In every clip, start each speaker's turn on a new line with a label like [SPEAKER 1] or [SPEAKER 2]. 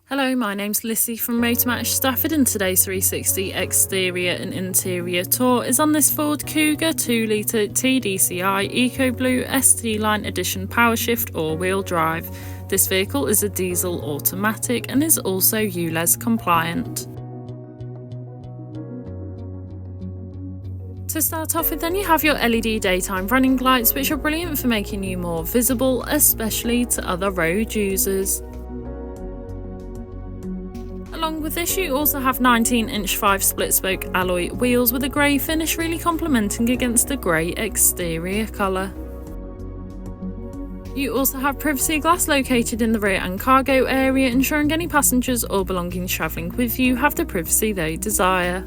[SPEAKER 1] Hello, my name's Lissy from Motor Match Stafford, and today's 360 exterior and interior tour is on this Ford Kuga 2.0 TDCi EcoBlue ST Line Edition Powershift all-wheel drive. This vehicle is a diesel automatic and is also ULEZ compliant. To start off with, then you have your LED daytime running lights, which are brilliant for making you more visible, especially to other road users. Along with this, you also have 19-inch 5-split-spoke alloy wheels with a grey finish, really complementing against the grey exterior colour. You also have privacy glass located in the rear and cargo area, ensuring any passengers or belongings travelling with you have the privacy they desire.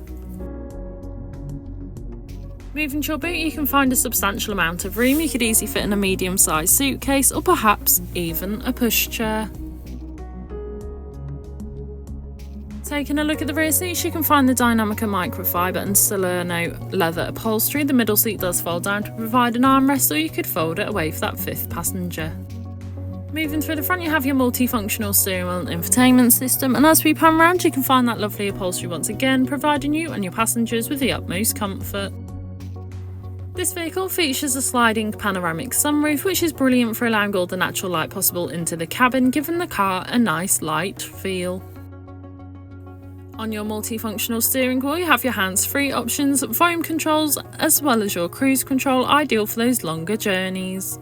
[SPEAKER 1] Moving to your boot, you can find a substantial amount of room. You could easily fit in a medium-sized suitcase or perhaps even a pushchair. Taking a look at the rear seats, you can find the Dynamica microfiber and Salerno leather upholstery. The middle seat does fold down to provide an armrest, or you could fold it away for that fifth passenger. Moving through the front, you have your multifunctional steering wheel and infotainment system, and as we pan around, you can find that lovely upholstery once again, providing you and your passengers with the utmost comfort. This vehicle features a sliding panoramic sunroof, which is brilliant for allowing all the natural light possible into the cabin, giving the car a nice light feel. On your multifunctional steering wheel, you have your hands-free options, volume controls, as well as your cruise control, ideal for those longer journeys.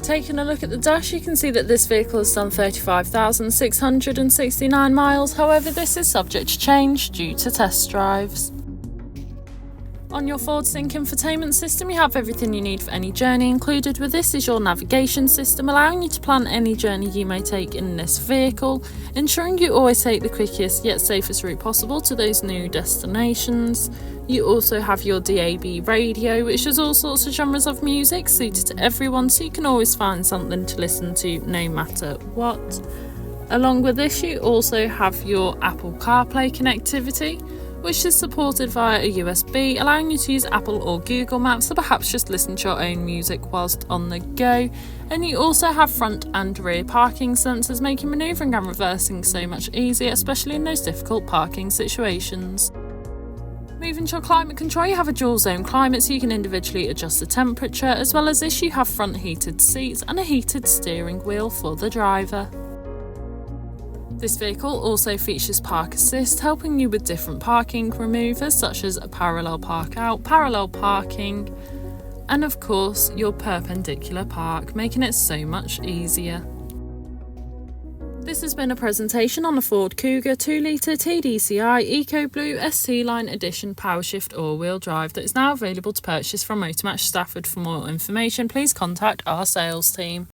[SPEAKER 1] Taking a look at the dash, you can see that this vehicle has done 35,669 miles, however this is subject to change due to test drives. On your Ford Sync infotainment system, you have everything you need for any journey. Included with this is your navigation system, allowing you to plan any journey you may take in this vehicle, ensuring you always take the quickest yet safest route possible to those new destinations. You also have your DAB radio, which has all sorts of genres of music suited to everyone, so you can always find something to listen to no matter what. Along with this, you also have your Apple CarPlay connectivity, which is supported via a USB, allowing you to use Apple or Google Maps, or perhaps just listen to your own music whilst on the go. And you also have front and rear parking sensors, making manoeuvring and reversing so much easier, especially in those difficult parking situations. Moving to your climate control, you have a dual zone climate, so you can individually adjust the temperature. As well as this, you have front heated seats and a heated steering wheel for the driver. This vehicle also features park assist, helping you with different parking maneuvers such as a parallel park out, parallel parking, and of course your perpendicular park, making it so much easier. This has been a presentation on the Ford Kuga 2.0 TDCi EcoBlue ST Line Edition Powershift all-wheel drive that is now available to purchase from Motor Match Stafford. For more information, please contact our sales team.